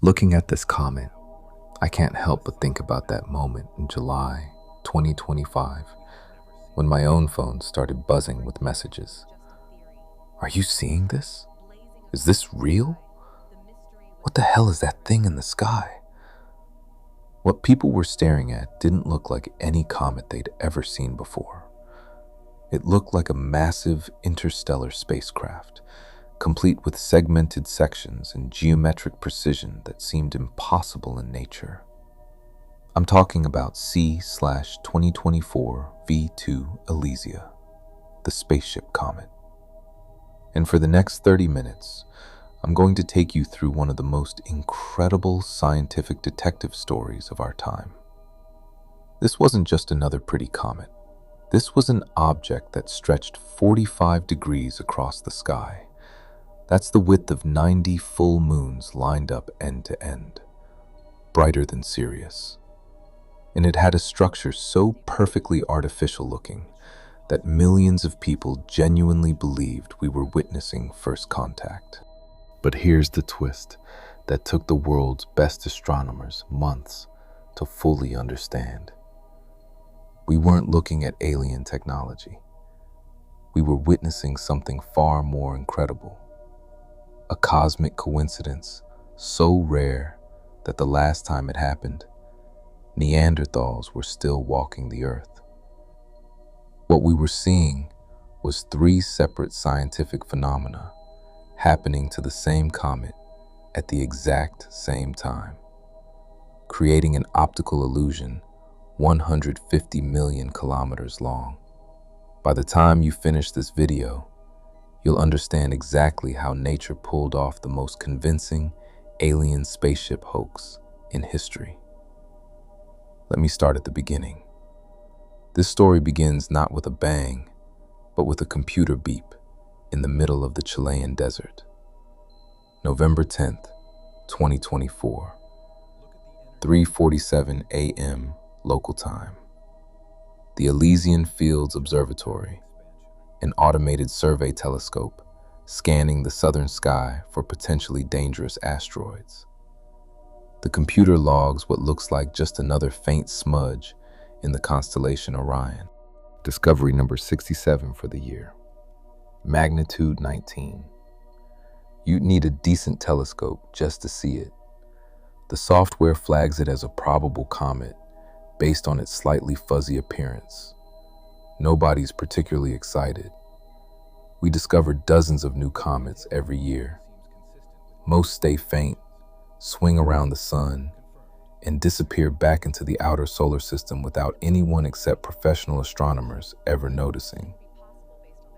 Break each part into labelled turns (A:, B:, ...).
A: Looking at this comet, I can't help but think about that moment in July 2025 when my own phone started buzzing with messages. Are you seeing this? Is this real? What the hell is that thing in the sky? What people were staring at didn't look like any comet they'd ever seen before. It looked like a massive interstellar spacecraft, complete with segmented sections and geometric precision that seemed impossible in nature. I'm talking about C/2024 V2 Elysia, the spaceship comet. And for the next 30 minutes, I'm going to take you through one of the most incredible scientific detective stories of our time. This wasn't just another pretty comet. This was an object that stretched 45 degrees across the sky. That's the width of 90 full moons lined up end to end, brighter than Sirius. And it had a structure so perfectly artificial looking that millions of people genuinely believed we were witnessing first contact. But here's the twist that took the world's best astronomers months to fully understand. We weren't looking at alien technology. We were witnessing something far more incredible. A cosmic coincidence so rare that the last time it happened, Neanderthals were still walking the earth. What we were seeing was three separate scientific phenomena happening to the same comet at the exact same time, creating an optical illusion 150 million kilometers long. By the time you finish this video, you'll understand exactly how nature pulled off the most convincing alien spaceship hoax in history. Let me start at the beginning. This story begins not with a bang, but with a computer beep in the middle of the Chilean desert. November 10th, 2024, 3:47 a.m. local time. The Elysian Fields Observatory, an automated survey telescope scanning the southern sky for potentially dangerous asteroids. The computer logs what looks like just another faint smudge in the constellation Orion. Discovery number 67 for the year. Magnitude 19. You'd need a decent telescope just to see it. The software flags it as a probable comet based on its slightly fuzzy appearance. Nobody's particularly excited. We discover dozens of new comets every year. Most stay faint, swing around the sun, and disappear back into the outer solar system without anyone except professional astronomers ever noticing.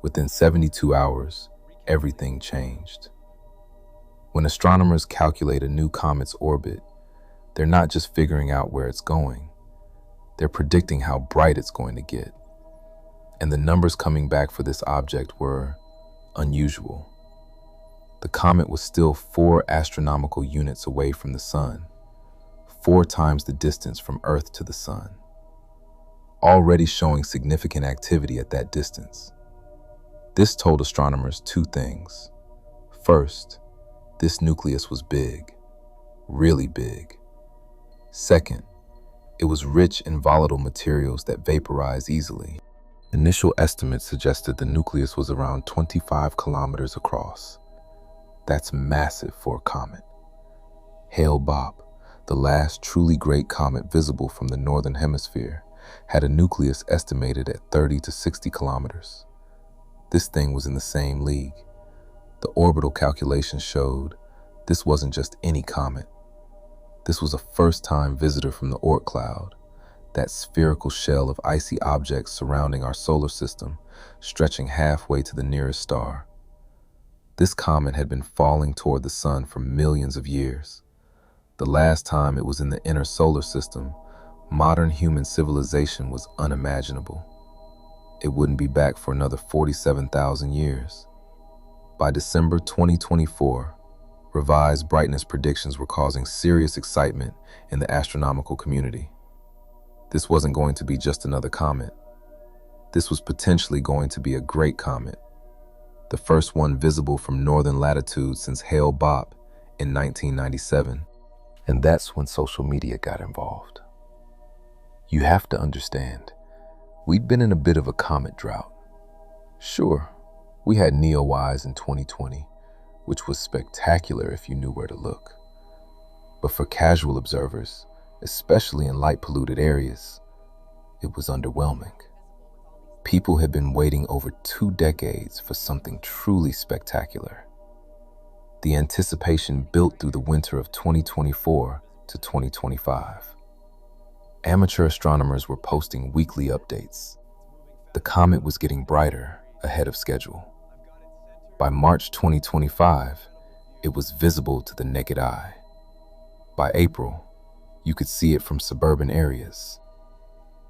A: Within 72 hours, everything changed. When astronomers calculate a new comet's orbit, they're not just figuring out where it's going, they're predicting how bright it's going to get. And the numbers coming back for this object were unusual. The comet was still 4 astronomical units away from the sun, 4 times the distance from Earth to the sun, already showing significant activity at that distance. This told astronomers 2 things. First, this nucleus was big, really big. Second, it was rich in volatile materials that vaporize easily. Initial estimates suggested the nucleus was around 25 kilometers across. That's massive for a comet. Hale-Bopp, the last truly great comet visible from the northern hemisphere, had a nucleus estimated at 30 to 60 kilometers. This thing was in the same league. The orbital calculations showed this wasn't just any comet. This was a first-time visitor from the Oort cloud, that spherical shell of icy objects surrounding our solar system, stretching halfway to the nearest star. This comet had been falling toward the sun for millions of years. The last time it was in the inner solar system, modern human civilization was unimaginable. It wouldn't be back for another 47,000 years. By December 2024, revised brightness predictions were causing serious excitement in the astronomical community. This wasn't going to be just another comet. This was potentially going to be a great comet, the first one visible from northern latitudes since Hale-Bopp in 1997. And that's when social media got involved. You have to understand, we'd been in a bit of a comet drought. Sure, we had NEOWISE in 2020, which was spectacular if you knew where to look. But for casual observers, especially in light-polluted areas, it was underwhelming. People had been waiting over 2 decades for something truly spectacular. The anticipation built through the winter of 2024 to 2025. Amateur astronomers were posting weekly updates. The comet was getting brighter ahead of schedule. By March 2025, it was visible to the naked eye. By April, you could see it from suburban areas.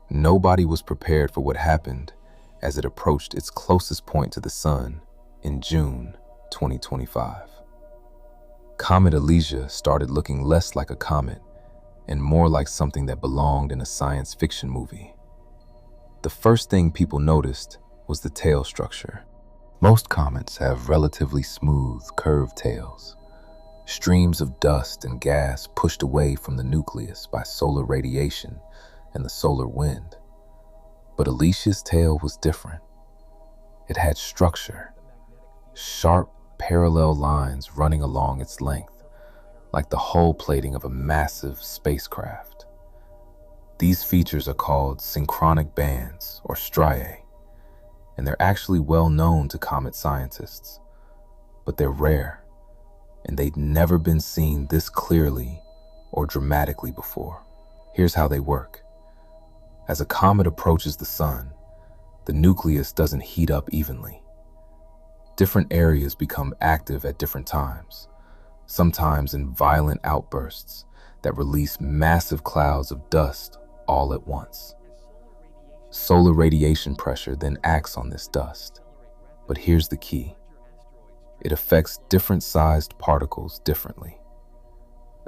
A: Nobody was prepared for what happened as it approached its closest point to the sun in June 2025. Comet Elysia started looking less like a comet and more like something that belonged in a science fiction movie. The first thing people noticed was the tail structure. Most comets have relatively smooth, curved tails. Streams of dust and gas pushed away from the nucleus by solar radiation and the solar wind. But Elysia's tail was different. It had structure, sharp, parallel lines running along its length, like the hull plating of a massive spacecraft. These features are called synchronic bands, or striae, and they're actually well known to comet scientists, but they're rare, and they'd never been seen this clearly or dramatically before. Here's how they work. As a comet approaches the sun, the nucleus doesn't heat up evenly. Different areas become active at different times, sometimes in violent outbursts that release massive clouds of dust all at once. Solar radiation pressure then acts on this dust. But here's the key. It affects different sized particles differently.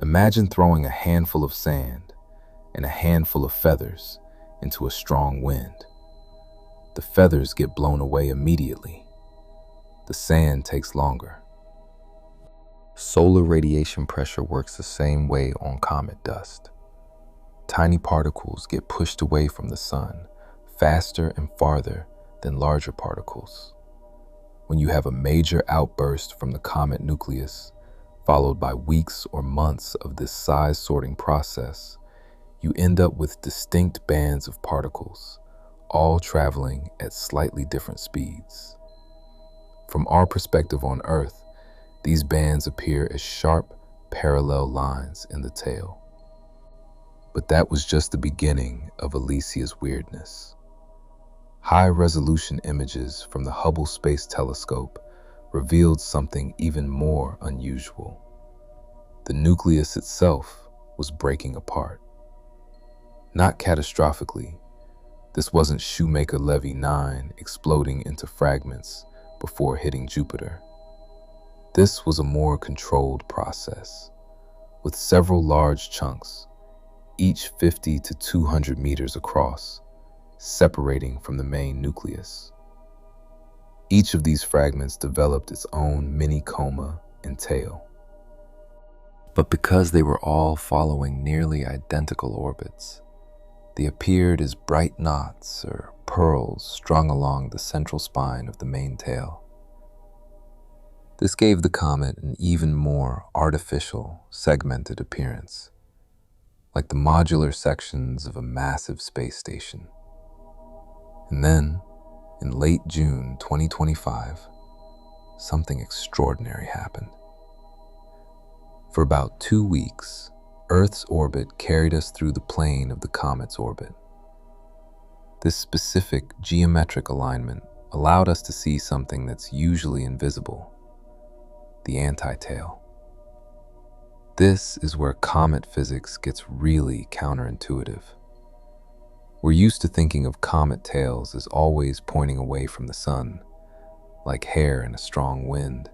A: Imagine throwing a handful of sand and a handful of feathers into a strong wind. The feathers get blown away immediately. The sand takes longer. Solar radiation pressure works the same way on comet dust. Tiny particles get pushed away from the sun faster and farther than larger particles. When you have a major outburst from the comet nucleus, followed by weeks or months of this size sorting process, you end up with distinct bands of particles, all traveling at slightly different speeds. From our perspective on Earth, these bands appear as sharp, parallel lines in the tail. But that was just the beginning of Elysia's weirdness. High-resolution images from the Hubble Space Telescope revealed something even more unusual. The nucleus itself was breaking apart. Not catastrophically. This wasn't Shoemaker-Levy 9 exploding into fragments before hitting Jupiter. This was a more controlled process, with several large chunks, each 50 to 200 meters across, separating from the main nucleus. Each of these fragments developed its own mini coma and tail. But because they were all following nearly identical orbits, they appeared as bright knots or pearls strung along the central spine of the main tail. This gave the comet an even more artificial, segmented appearance, like the modular sections of a massive space station. And then, in late June 2025, something extraordinary happened. For about 2 weeks, Earth's orbit carried us through the plane of the comet's orbit. This specific geometric alignment allowed us to see something that's usually invisible: the anti-tail. This is where comet physics gets really counterintuitive. We're used to thinking of comet tails as always pointing away from the sun, like hair in a strong wind.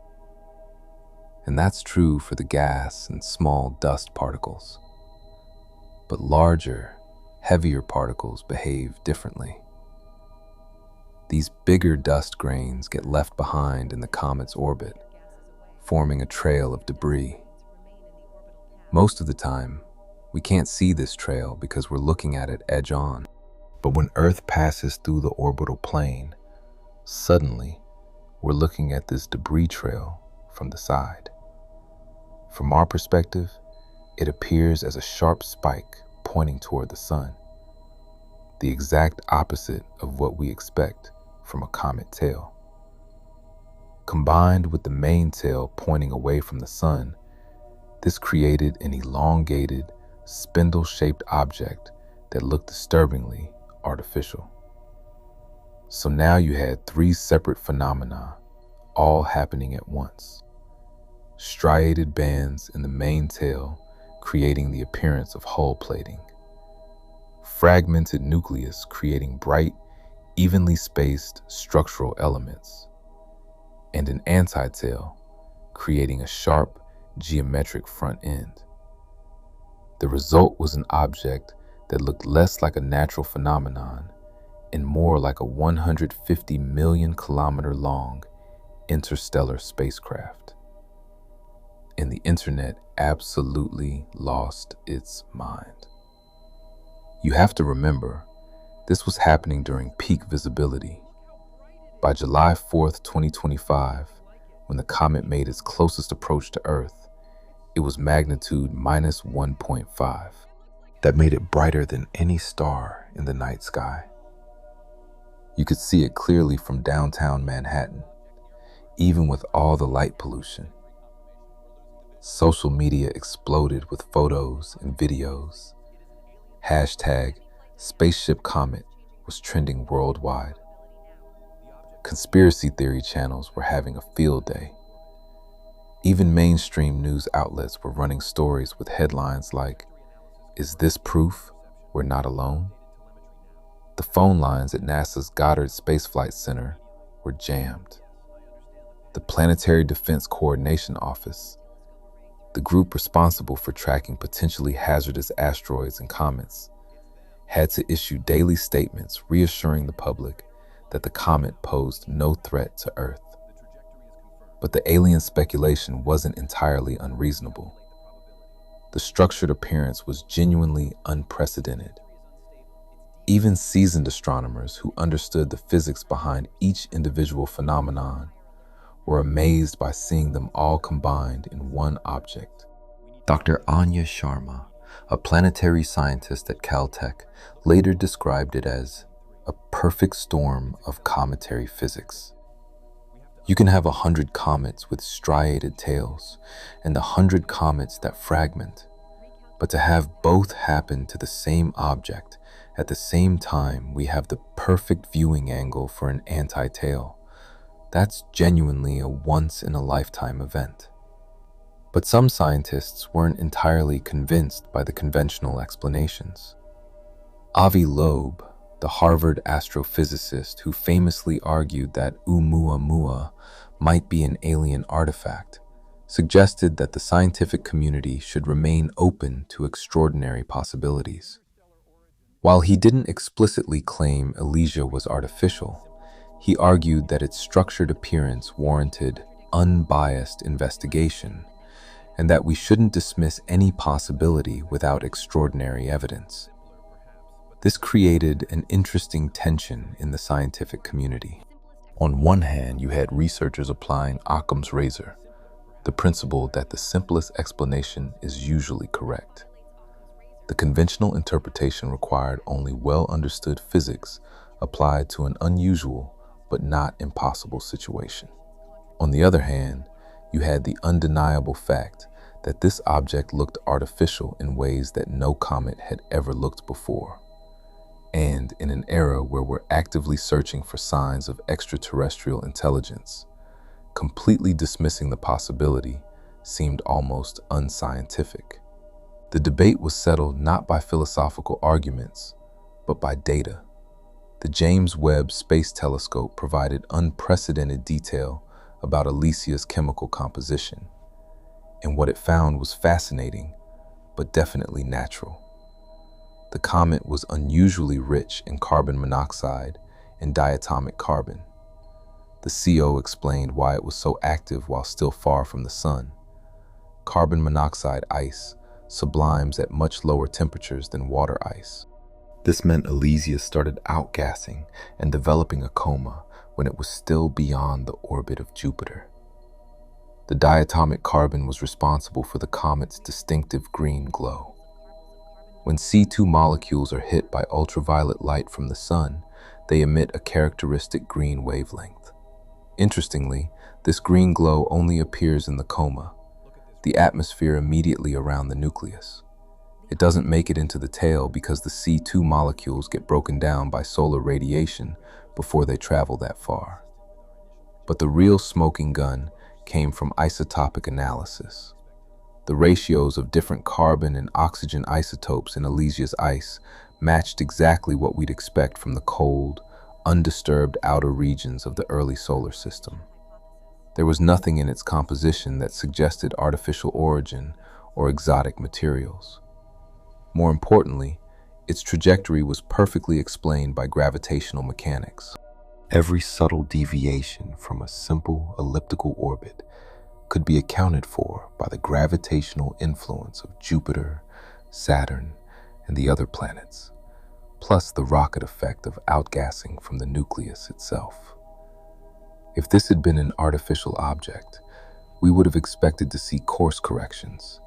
A: And that's true for the gas and small dust particles. But larger, heavier particles behave differently. These bigger dust grains get left behind in the comet's orbit, forming a trail of debris. Most of the time, we can't see this trail because we're looking at it edge on. But when Earth passes through the orbital plane, suddenly we're looking at this debris trail from the side. From our perspective, it appears as a sharp spike pointing toward the sun, the exact opposite of what we expect from a comet tail. Combined with the main tail pointing away from the sun, this created an elongated, spindle-shaped object that looked disturbingly artificial. So now you had three separate phenomena, all happening at once. Striated bands in the main tail creating the appearance of hull plating. Fragmented nucleus creating bright, evenly spaced structural elements. And an anti-tail creating a sharp, geometric front end. The result was an object that looked less like a natural phenomenon and more like a 150 million kilometer long interstellar spacecraft. And the internet absolutely lost its mind. You have to remember, this was happening during peak visibility. By July 4th, 2025, when the comet made its closest approach to Earth, it was magnitude minus 1.5. That made it brighter than any star in the night sky. You could see it clearly from downtown Manhattan, even with all the light pollution. Social media exploded with photos and videos. Hashtag Spaceship Comet was trending worldwide. Conspiracy theory channels were having a field day. Even mainstream news outlets were running stories with headlines like, "Is this proof we're not alone?" The phone lines at NASA's Goddard Space Flight Center were jammed. The Planetary Defense Coordination Office, the group responsible for tracking potentially hazardous asteroids and comets, had to issue daily statements reassuring the public that the comet posed no threat to Earth. But the alien speculation wasn't entirely unreasonable. The structured appearance was genuinely unprecedented. Even seasoned astronomers who understood the physics behind each individual phenomenon were amazed by seeing them all combined in one object. Dr. Anya Sharma, a planetary scientist at Caltech, later described it as a perfect storm of cometary physics. You can have 100 comets with striated tails and 100 comets that fragment, but to have both happen to the same object at the same time, we have the perfect viewing angle for an anti-tail. That's genuinely a once-in-a-lifetime event. But some scientists weren't entirely convinced by the conventional explanations. Avi Loeb, the Harvard astrophysicist who famously argued that Oumuamua might be an alien artifact, suggested that the scientific community should remain open to extraordinary possibilities. While he didn't explicitly claim Elysia was artificial, he argued that its structured appearance warranted unbiased investigation, and that we shouldn't dismiss any possibility without extraordinary evidence. This created an interesting tension in the scientific community. On one hand, you had researchers applying Occam's razor, the principle that the simplest explanation is usually correct. The conventional interpretation required only well-understood physics applied to an unusual but not impossible situation. On the other hand, you had the undeniable fact that this object looked artificial in ways that no comet had ever looked before. And in an era where we're actively searching for signs of extraterrestrial intelligence, completely dismissing the possibility seemed almost unscientific. The debate was settled not by philosophical arguments, but by data. The James Webb Space Telescope provided unprecedented detail about Elysia's chemical composition, and what it found was fascinating, but definitely natural. The comet was unusually rich in carbon monoxide and diatomic carbon. The CO explained why it was so active while still far from the sun. Carbon monoxide ice sublimes at much lower temperatures than water ice. This meant Elysia started outgassing and developing a coma when it was still beyond the orbit of Jupiter. The diatomic carbon was responsible for the comet's distinctive green glow. When C2 molecules are hit by ultraviolet light from the sun, they emit a characteristic green wavelength. Interestingly, this green glow only appears in the coma, the atmosphere immediately around the nucleus. It doesn't make it into the tail because the C2 molecules get broken down by solar radiation before they travel that far. But the real smoking gun came from isotopic analysis. The ratios of different carbon and oxygen isotopes in Elysia's ice matched exactly what we'd expect from the cold, undisturbed outer regions of the early solar system. There was nothing in its composition that suggested artificial origin or exotic materials. More importantly, its trajectory was perfectly explained by gravitational mechanics. Every subtle deviation from a simple elliptical orbit could be accounted for by the gravitational influence of Jupiter, Saturn, and the other planets, plus the rocket effect of outgassing from the nucleus itself. If this had been an artificial object, we would have expected to see course corrections,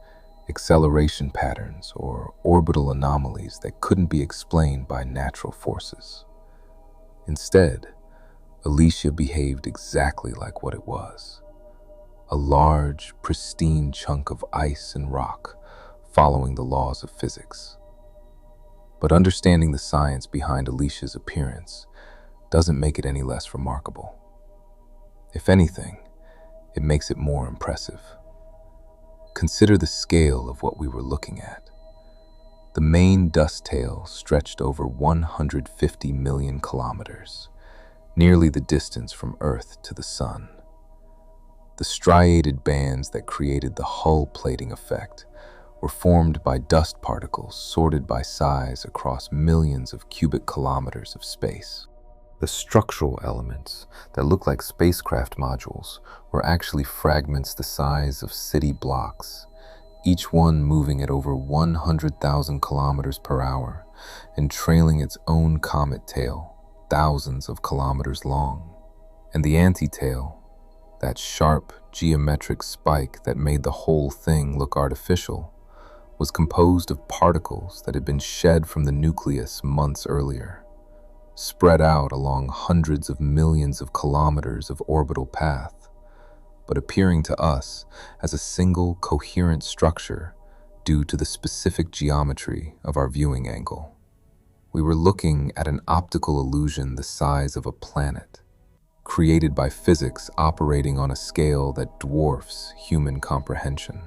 A: acceleration patterns, or orbital anomalies that couldn't be explained by natural forces. Instead, Elysia behaved exactly like what it was: a large, pristine chunk of ice and rock following the laws of physics. But understanding the science behind Elysia's appearance doesn't make it any less remarkable. If anything, it makes it more impressive. Consider the scale of what we were looking at. The main dust tail stretched over 150 million kilometers, nearly the distance from Earth to the Sun. The striated bands that created the hull plating effect were formed by dust particles sorted by size across millions of cubic kilometers of space. The structural elements that look like spacecraft modules were actually fragments the size of city blocks, each one moving at over 100,000 kilometers per hour and trailing its own comet tail, thousands of kilometers long. And the anti-tail, that sharp, geometric spike that made the whole thing look artificial, was composed of particles that had been shed from the nucleus months earlier, spread out along hundreds of millions of kilometers of orbital path, but appearing to us as a single coherent structure due to the specific geometry of our viewing angle. We were looking at an optical illusion the size of a planet, created by physics operating on a scale that dwarfs human comprehension.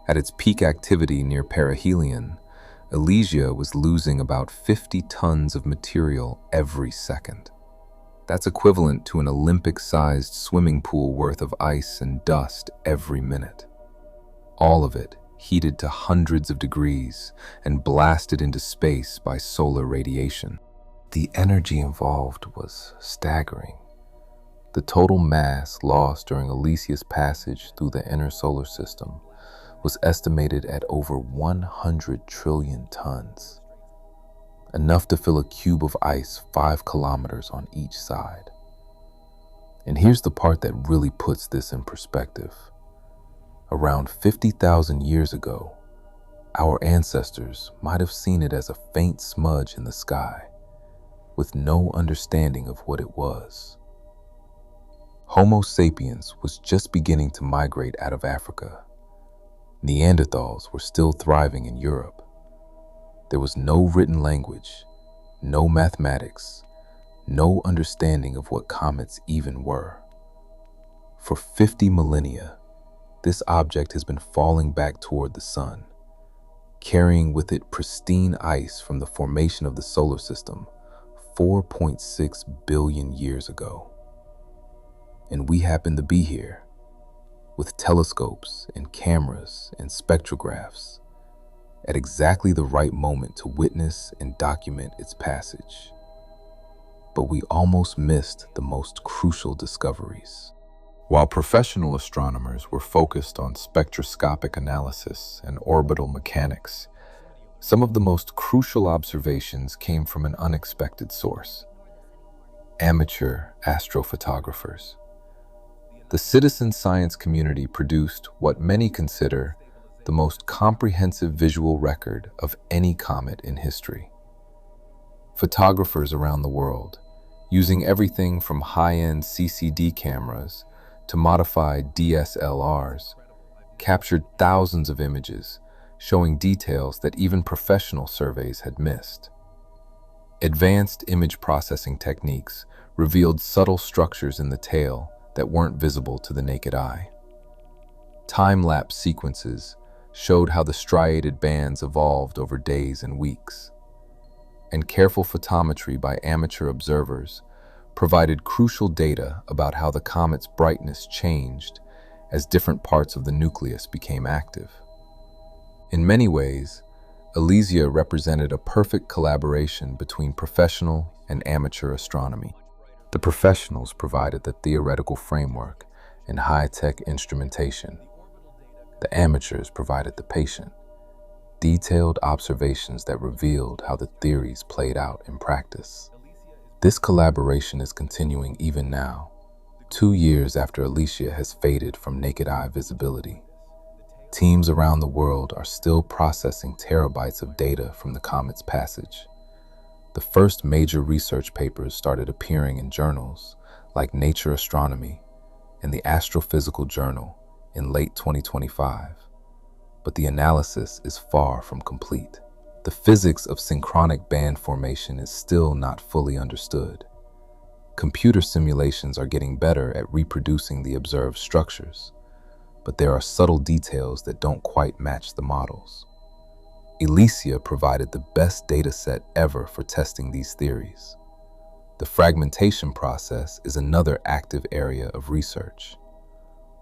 A: At its peak activity near perihelion, Elysia was losing about 50 tons of material every second. That's equivalent to an Olympic-sized swimming pool worth of ice and dust every minute. All of it heated to hundreds of degrees and blasted into space by solar radiation. The energy involved was staggering. The total mass lost during Elysia's passage through the inner solar system was estimated at over 100 trillion tons, enough to fill a cube of ice 5 kilometers on each side. And here's the part that really puts this in perspective. Around 50,000 years ago, our ancestors might have seen it as a faint smudge in the sky, with no understanding of what it was. Homo sapiens was just beginning to migrate out of Africa. Neanderthals were still thriving in Europe. There was no written language, no mathematics, no understanding of what comets even were. For 50 millennia, this object has been falling back toward the sun, carrying with it pristine ice from the formation of the solar system 4.6 billion years ago. And we happen to be here, with telescopes and cameras and spectrographs, at exactly the right moment to witness and document its passage. But we almost missed the most crucial discoveries. While professional astronomers were focused on spectroscopic analysis and orbital mechanics, some of the most crucial observations came from an unexpected source: amateur astrophotographers. The citizen science community produced what many consider the most comprehensive visual record of any comet in history. Photographers around the world, using everything from high-end CCD cameras to modified DSLRs, captured thousands of images, showing details that even professional surveys had missed. Advanced image processing techniques revealed subtle structures in the tail that weren't visible to the naked eye. Time-lapse sequences showed how the striated bands evolved over days and weeks. And careful photometry by amateur observers provided crucial data about how the comet's brightness changed as different parts of the nucleus became active. In many ways, Elysia represented a perfect collaboration between professional and amateur astronomy. The professionals provided the theoretical framework and high-tech instrumentation. The amateurs provided the patient, detailed observations that revealed how the theories played out in practice. This collaboration is continuing even now, 2 years after Elysia has faded from naked eye visibility. Teams around the world are still processing terabytes of data from the comet's passage. The first major research papers started appearing in journals like Nature Astronomy and the Astrophysical Journal in late 2025, but the analysis is far from complete. The physics of synchronic band formation is still not fully understood. Computer simulations are getting better at reproducing the observed structures, but there are subtle details that don't quite match the models. Elysia provided the best data set ever for testing these theories. The fragmentation process is another active area of research.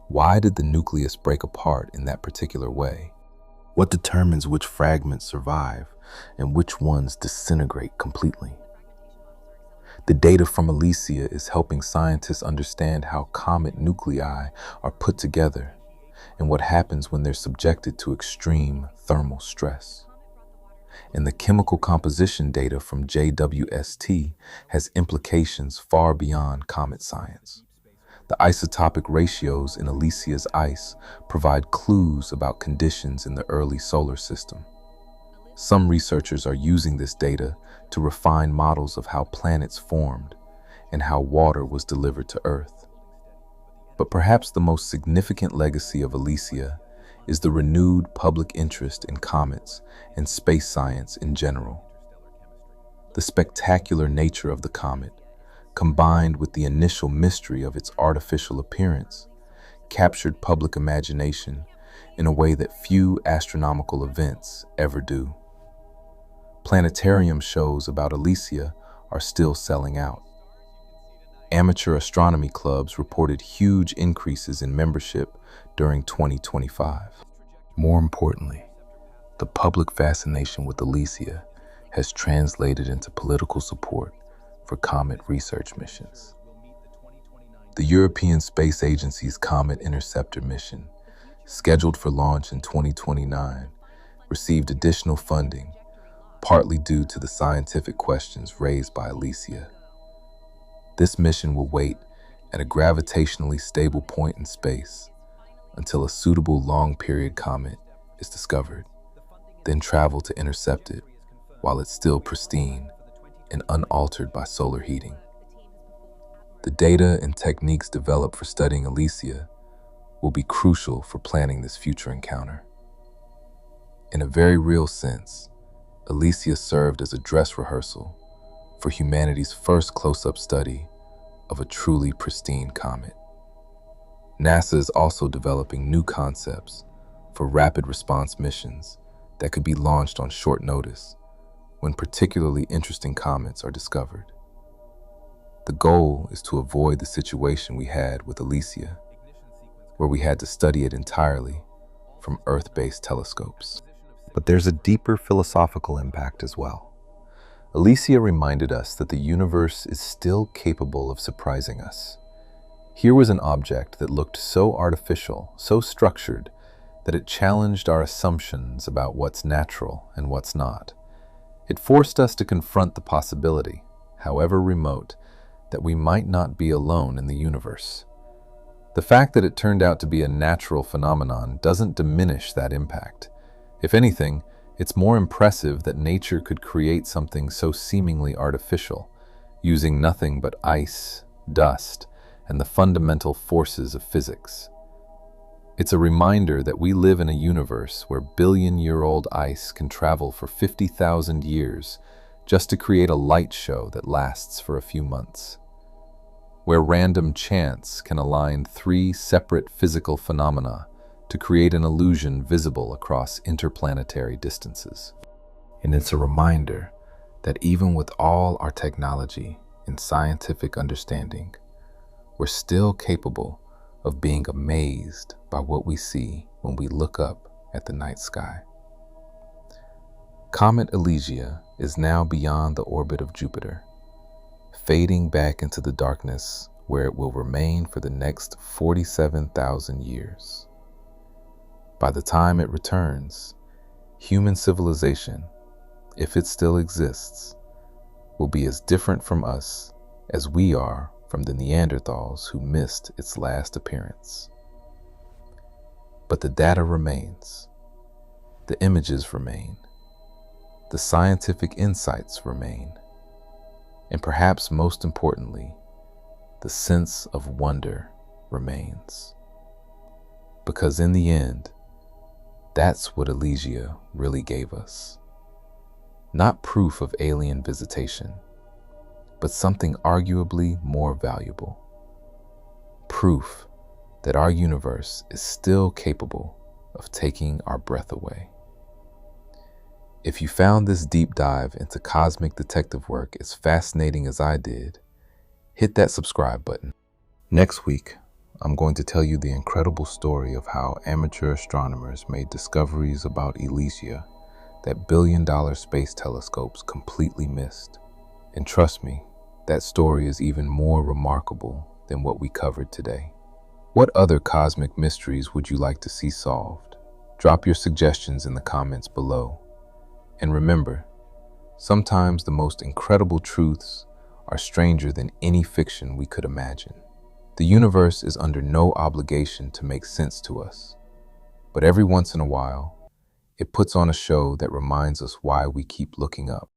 A: Why did the nucleus break apart in that particular way? What determines which fragments survive and which ones disintegrate completely? The data from Elysia is helping scientists understand how comet nuclei are put together and what happens when they're subjected to extreme thermal stress. And the chemical composition data from JWST has implications far beyond comet science. The isotopic ratios in Elysia's ice provide clues about conditions in the early solar system. Some researchers are using this data to refine models of how planets formed and how water was delivered to Earth. But perhaps the most significant legacy of Elysia is the renewed public interest in comets and space science in general. The spectacular nature of the comet, combined with the initial mystery of its artificial appearance, captured public imagination in a way that few astronomical events ever do. Planetarium shows about Elysia are still selling out. Amateur astronomy clubs reported huge increases in membership during 2025. More importantly, the public fascination with Elysia has translated into political support for comet research missions. The European Space Agency's Comet Interceptor mission, scheduled for launch in 2029, received additional funding, partly due to the scientific questions raised by Elysia. This mission will wait at a gravitationally stable point in space until a suitable long-period comet is discovered, then travel to intercept it while it's still pristine and unaltered by solar heating. The data and techniques developed for studying Elysia will be crucial for planning this future encounter. In a very real sense, Elysia served as a dress rehearsal for humanity's first close-up study of a truly pristine comet. NASA is also developing new concepts for rapid response missions that could be launched on short notice when particularly interesting comets are discovered. The goal is to avoid the situation we had with Elysia, where we had to study it entirely from Earth-based telescopes. But there's a deeper philosophical impact as well. Elysia reminded us that the universe is still capable of surprising us, Here was an object that looked so artificial, so structured, that it challenged our assumptions about what's natural and what's not. It forced us to confront the possibility, however remote, that we might not be alone in the universe. The fact that it turned out to be a natural phenomenon doesn't diminish that impact. If anything, it's more impressive that nature could create something so seemingly artificial, using nothing but ice, dust, and the fundamental forces of physics. It's a reminder that we live in a universe where billion-year-old ice can travel for 50,000 years just to create a light show that lasts for a few months, where random chance can align three separate physical phenomena to create an illusion visible across interplanetary distances. And it's a reminder that even with all our technology and scientific understanding, we're still capable of being amazed by what we see when we look up at the night sky. Comet Elysia is now beyond the orbit of Jupiter, fading back into the darkness where it will remain for the next 47,000 years. By the time it returns, human civilization, if it still exists, will be as different from us as we are from the Neanderthals who missed its last appearance. But the data remains, the images remain, the scientific insights remain, and perhaps most importantly, the sense of wonder remains. Because in the end, that's what Elysia really gave us. Not proof of alien visitation, but something arguably more valuable. Proof that our universe is still capable of taking our breath away. If you found this deep dive into cosmic detective work as fascinating as I did, hit that subscribe button. Next week, I'm going to tell you the incredible story of how amateur astronomers made discoveries about Elysia that billion-dollar space telescopes completely missed. And trust me, that story is even more remarkable than what we covered today. What other cosmic mysteries would you like to see solved? Drop your suggestions in the comments below. And remember, sometimes the most incredible truths are stranger than any fiction we could imagine. The universe is under no obligation to make sense to us, but every once in a while, it puts on a show that reminds us why we keep looking up.